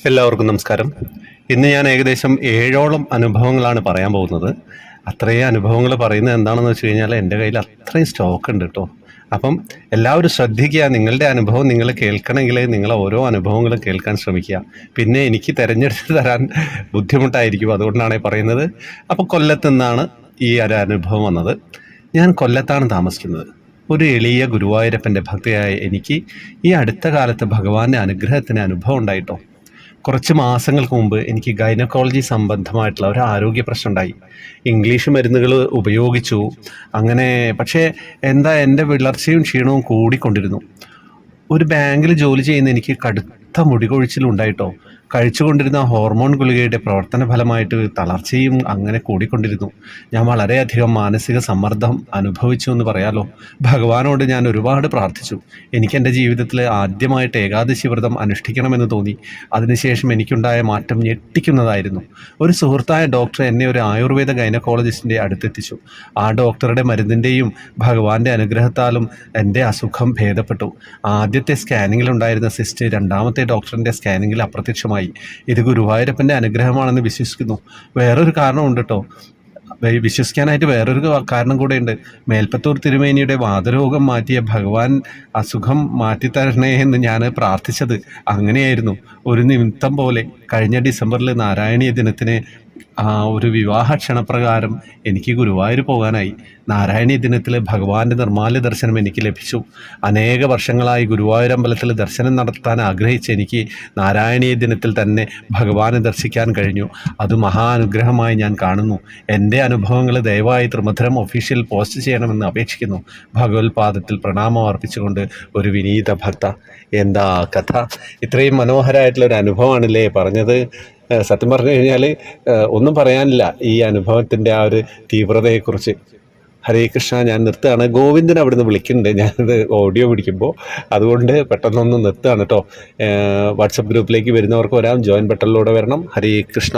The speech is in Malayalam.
എല്ലാവർക്കും നമസ്കാരം. ഇന്ന് ഞാൻ ഏകദേശം 7ഓളം അനുഭവങ്ങളാണ് പറയാൻ പോകുന്നത്. അത്രയും അനുഭവങ്ങൾ പറയുന്നത് എന്താണെന്ന് വെച്ച് കഴിഞ്ഞാൽ എൻ്റെ കയ്യിൽ അത്രയും സ്റ്റോക്ക് ഉണ്ട് കേട്ടോ. അപ്പം എല്ലാവരും ശ്രദ്ധിക്കുക. നിങ്ങളുടെ അനുഭവം നിങ്ങൾ കേൾക്കണമെങ്കിൽ നിങ്ങൾ ഓരോ അനുഭവങ്ങളും കേൾക്കാൻ ശ്രമിക്കുക. പിന്നെ എനിക്ക് തിരഞ്ഞെടുത്ത് തരാൻ ബുദ്ധിമുട്ടായിരിക്കും, അതുകൊണ്ടാണ് പറയുന്നത്. അപ്പോൾ കൊല്ലത്തു നിന്നാണ് ഈ ഒരു അനുഭവം വന്നത്. ഞാൻ കൊല്ലത്താണ് താമസിക്കുന്നത്. ഒരു എളിയ ഗുരുവായൂരപ്പൻ്റെ ഭക്തയായ എനിക്ക് ഈ അടുത്ത കാലത്ത് ഭഗവാന്റെ അനുഗ്രഹത്തിന് അനുഭവം ഉണ്ടായിട്ടോ. കുറച്ച് മാസങ്ങൾക്ക് മുമ്പ് എനിക്ക് ഗൈനക്കോളജി സംബന്ധമായിട്ടുള്ള ഒരു ആരോഗ്യ പ്രശ്നം ഉണ്ടായി. ഇംഗ്ലീഷ് മരുന്നുകൾ ഉപയോഗിച്ചു. അങ്ങനെ പക്ഷേ എന്താ എൻ്റെ വിളർച്ചയും ക്ഷീണവും കൂടിക്കൊണ്ടിരുന്നു. ഒരു ബാങ്കിൽ ജോലി ചെയ്യുന്ന എനിക്ക് കടുത്ത മുടികൊഴിച്ചിലുണ്ടായിട്ടോ. കഴിച്ചുകൊണ്ടിരുന്ന ഹോർമോൺ ഗുളികയുടെ പ്രവർത്തന ഫലമായിട്ട് തളർച്ചയും അങ്ങനെ കൂടിക്കൊണ്ടിരുന്നു. ഞാൻ വളരെയധികം മാനസിക സമ്മർദ്ദം അനുഭവിച്ചു എന്ന് പറയാലോ. ഭഗവാനോട് ഞാൻ ഒരുപാട് പ്രാർത്ഥിച്ചു. എനിക്ക് എൻ്റെ ജീവിതത്തിൽ ആദ്യമായിട്ട് ഏകാദശി വ്രതം അനുഷ്ഠിക്കണമെന്ന് തോന്നി. അതിനുശേഷം എനിക്കുണ്ടായ മാറ്റം ഞെട്ടിക്കുന്നതായിരുന്നു. ഒരു സുഹൃത്തായ ഡോക്ടർ എന്നെ ഒരു ആയുർവേദ ഗൈനക്കോളജിസ്റ്റിൻ്റെ അടുത്തെത്തിച്ചു. ആ ഡോക്ടറുടെ മരുന്നിൻ്റെയും ഭഗവാന്റെ അനുഗ്രഹത്താലും എൻ്റെ അസുഖം ഭേദപ്പെട്ടു. ആദ്യത്തെ സ്കാനിങ്ങിലുണ്ടായിരുന്ന സിസ്റ്റ് രണ്ടാമത്തെ ഡോക്ടറിൻ്റെ സ്കാനിങ്ങിൽ അപ്രത്യക്ഷമായി. ഇത് ഗുരുവായൂരപ്പൻ്റെ അനുഗ്രഹമാണെന്ന് വിശ്വസിക്കുന്നു. വേറൊരു കാരണമുണ്ട് കേട്ടോ. വിശ്വസിക്കാനായിട്ട് വേറൊരു കാരണം കൂടെയുണ്ട്. മേൽപ്പത്തൂർ തിരുമേനിയുടെ വാതരോഗം മാറ്റിയ ഭഗവാൻ അസുഖം മാറ്റിത്തരണേ എന്ന് ഞാൻ പ്രാർത്ഥിച്ചത് അങ്ങനെയായിരുന്നു. ഒരു നിമിത്തം പോലെ കഴിഞ്ഞ ഡിസംബറിൽ നാരായണീയ ദിനത്തിന് ഒരു വിവാഹ ക്ഷണപ്രകാരം എനിക്ക് ഗുരുവായൂർ പോകാനായി. നാരായണീയ ദിനത്തിൽ ഭഗവാന്റെ നിർമ്മാല്യ ദർശനം എനിക്ക് ലഭിച്ചു. അനേക വർഷങ്ങളായി ഗുരുവായൂരമ്പലത്തിൽ ദർശനം നടത്താൻ ആഗ്രഹിച്ച എനിക്ക് നാരായണീയ ദിനത്തിൽ തന്നെ ഭഗവാനെ ദർശിക്കാൻ കഴിഞ്ഞു. അത് മഹാനുഗ്രഹമായി ഞാൻ കാണുന്നു. എൻ്റെ അനുഭവങ്ങൾ ദയവായി ത്രിമധുരം ഒഫീഷ്യൽ പോസ്റ്റ് ചെയ്യണമെന്ന് അപേക്ഷിക്കുന്നു. ഭഗവത്പാദത്തിൽ പ്രണാമം അർപ്പിച്ചുകൊണ്ട് ഒരു വിനീത ഭക്ത. എന്താ കഥ! ഇത്രയും മനോഹരമായിട്ടുള്ളൊരു അനുഭവമാണല്ലേ പറഞ്ഞത്. സത്യം പറഞ്ഞു കഴിഞ്ഞാൽ ഒന്നും പറയാനില്ല ഈ അനുഭവത്തിൻ്റെ ആ ഒരു തീവ്രതയെക്കുറിച്ച്. ഹരേ കൃഷ്ണ. ഞാൻ നിർത്തുകയാണ്. ഗോവിന്ദൻ അവിടെ നിന്ന് വിളിക്കുന്നുണ്ട് ഞാനത് ഓഡിയോ പിടിക്കുമ്പോൾ, അതുകൊണ്ട് പെട്ടെന്നൊന്ന് നിർത്തുകയാണ് കേട്ടോ. വാട്സപ്പ് ഗ്രൂപ്പിലേക്ക് വരുന്നവർക്ക് വരാം, ജോയിൻ ബട്ടണിലൂടെ വരണം. ഹരേ കൃഷ്ണ.